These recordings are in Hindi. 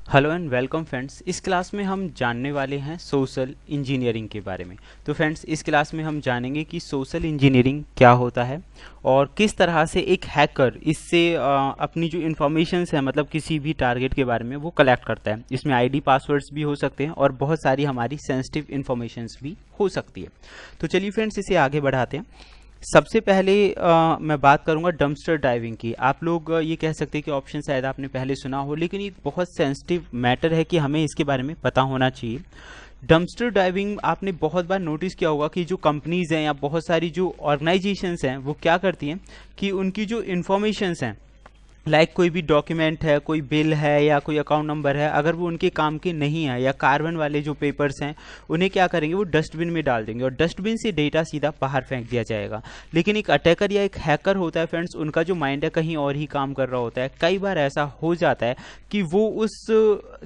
Hello and welcome friends. इस क्लास में हम जानने वाले हैं सोशल इंजीनियरिंग के बारे में। तो फ्रेंड्स, इस क्लास में हम जानेंगे कि सोशल इंजीनियरिंग क्या होता है और किस तरह से एक हैकर इससे अपनी जो इन्फॉर्मेशंस है, मतलब किसी भी टारगेट के बारे में वो कलेक्ट करता है। इसमें आईडी पासवर्ड्स भी हो सकते हैं और बहुत सारी हमारी सेंसिटिव इन्फॉर्मेशंस भी हो सकती है। तो चलिए फ्रेंड्स, इसे आगे बढ़ाते हैं। सबसे पहले मैं बात करूंगा डंपस्टर डाइविंग की। आप लोग ये कह सकते हैं कि ऑप्शन शायद आपने पहले सुना हो, लेकिन ये बहुत सेंसिटिव मैटर है कि हमें इसके बारे में पता होना चाहिए। डंपस्टर डाइविंग आपने बहुत बार नोटिस किया होगा कि जो कंपनीज हैं या बहुत सारी जो ऑर्गेनाइजेशंस हैं वो क्या करती हैं कि उनकी जो इन्फॉर्मेशंस हैं, लाइक कोई भी डॉक्यूमेंट है, कोई बिल है या कोई अकाउंट नंबर है, अगर वो उनके काम के नहीं है या कार्बन वाले जो पेपर्स हैं उन्हें क्या करेंगे, वो डस्टबिन में डाल देंगे और डस्टबिन से डेटा सीधा बाहर फेंक दिया जाएगा। लेकिन एक अटैकर या एक हैकर होता है फ्रेंड्स, उनका जो माइंड है कहीं और ही काम कर रहा होता है। कई बार ऐसा हो जाता है कि वो उस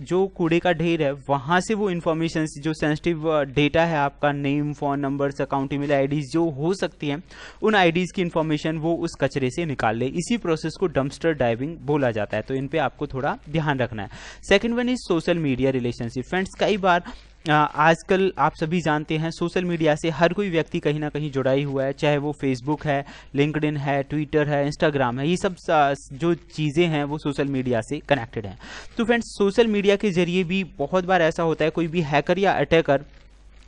जो कूड़े का ढेर है वहाँ से वो इन्फॉर्मेशन, जो सेंसिटिव डेटा है आपका, name, phone numbers, account, email IDs जो हो सकती हैं, उन आईडीज़ की इन्फॉर्मेशन वो उस कचरे से निकाल ले। इसी प्रोसेस को डंपस्टर डाइविंग बोला जाता है। तो इन पे आपको थोड़ा ध्यान रखना है। Second one is social media relationship. Friends, कई बार आजकल आप सभी जानते हैं सोशल मीडिया से हर कोई व्यक्ति कहीं ना कहीं जुड़ा ही हुआ है, चाहे वो फेसबुक है, लिंक्डइन है, ट्विटर है, इंस्टाग्राम है। ये सब जो चीज़ें हैं वो सोशल मीडिया से कनेक्टेड हैं। तो फ्रेंड्स, सोशल मीडिया के जरिए भी बहुत बार ऐसा होता है, कोई भी हैकर या अटैकर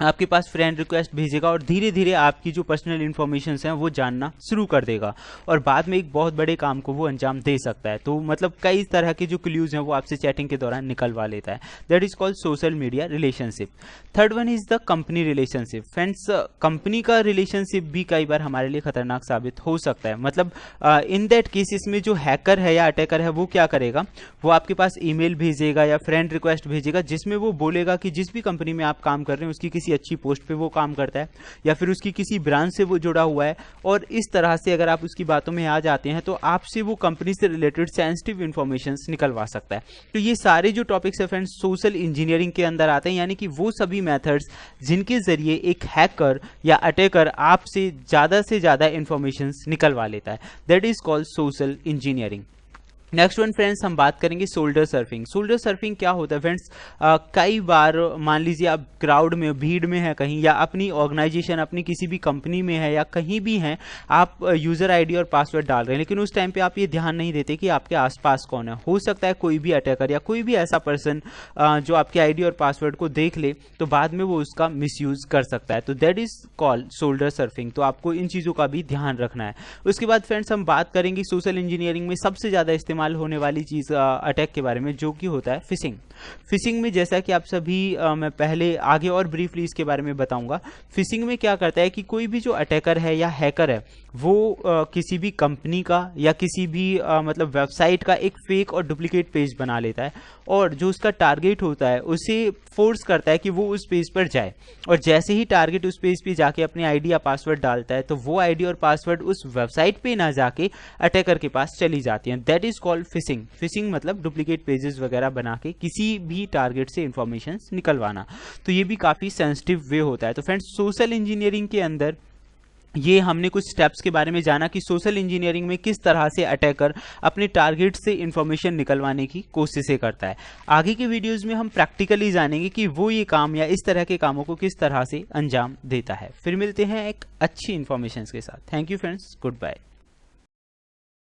आपके पास फ्रेंड रिक्वेस्ट भेजेगा और धीरे धीरे आपकी जो पर्सनल इन्फॉर्मेशन हैं वो जानना शुरू कर देगा और बाद में एक बहुत बड़े काम को वो अंजाम दे सकता है। तो मतलब कई तरह के जो क्लूज हैं वो आपसे चैटिंग के दौरान निकलवा लेता है। That is called social media relationship. Third one is the company relationship. Friends, company का रिलेशनशिप भी कई बार हमारे लिए खतरनाक साबित हो सकता है। मतलब इन दैट केस इसमें जो हैकर है या अटैकर है वो क्या करेगा, वो आपके पास ईमेल भेजेगा या फ्रेंड रिक्वेस्ट भेजेगा जिसमें वो बोलेगा कि जिस भी कंपनी में आप काम कर रहे हैं उसकी किसी अच्छी पोस्ट पे वो काम करता है या फिर उसकी किसी ब्रांच से वो जुड़ा हुआ है, और इस तरह से अगर आप उसकी बातों में आ जाते हैं तो आपसे वो कंपनी से रिलेटेड सेंसिटिव इन्फॉर्मेशंस निकलवा सकता है। तो ये सारे जो टॉपिक्स है फ्रेंड्स सोशल इंजीनियरिंग के अंदर आते हैं, यानी कि वो सभी मेथड्स जिनके जरिए एक हैकर या अटैकर आपसे ज़्यादा इन्फॉर्मेशंस निकलवा लेता है। That is called social engineering. Next one friends, हम बात करेंगे शोल्डर सर्फिंग। शोल्डर सर्फिंग क्या होता है फ्रेंड्स, कई बार मान लीजिए आप क्राउड में, भीड़ में है कहीं, या अपनी ऑर्गेनाइजेशन, अपनी किसी भी कंपनी में है या कहीं भी हैं, आप यूज़र आईडी और पासवर्ड डाल रहे हैं, लेकिन उस टाइम पे आप ये ध्यान नहीं देते कि आपके आसपास कौन है। हो सकता है कोई भी अटैकर या कोई भी ऐसा पर्सन जो आपके आईडी और पासवर्ड को देख ले तो बाद में वो उसका मिसयूज़ कर सकता है। तो that is called shoulder surfing. तो आपको इन चीज़ों का भी ध्यान रखना है। उसके बाद फ्रेंड्स, हम बात करेंगे सोशल इंजीनियरिंग में सबसे ज़्यादा इस्तेमाल होने वाली चीज अटैक के बारे में, जो कि होता है फिशिंग। फिशिंग में जैसा कि आप सभी मैं पहले आगे और ब्रीफली इसके बारे में बताऊंगा। फिशिंग में क्या करता है कि कोई भी जो अटैकर है या हैकर है वो किसी भी कंपनी का या किसी भी मतलब वेबसाइट का एक फेक और डुप्लीकेट पेज बना लेता है और जो उसका टारगेट होता है उसे फोर्स करता है कि वो उस पेज पर जाए, और जैसे ही टारगेट उस पेज पे जाके अपनी आईडी या पासवर्ड डालता है तो वो आईडी और पासवर्ड उस वेबसाइट पे ना जाके अटैकर के पास चली जाती है। That is called fishing. Fishing मतलब डुप्लीकेट पेजेस वगैरह बना के किसी भी टारगेट से इंफॉर्मेशन निकलवाना। तो ये भी काफी सेंसिटिव वे होता है। तो फ्रेंड्स, सोशल इंजीनियरिंग के अंदर ये हमने कुछ स्टेप्स के बारे में जाना कि सोशल इंजीनियरिंग में किस तरह से अटैकर अपने टारगेट से इंफॉर्मेशन निकलवाने की कोशिशें करता है। आगे के वीडियोस में हम प्रैक्टिकली जानेंगे कि वो ये काम या इस तरह के कामों को किस तरह से अंजाम देता है। फिर मिलते हैं एक अच्छी इंफॉर्मेशन के साथ। Thank you friends, good bye.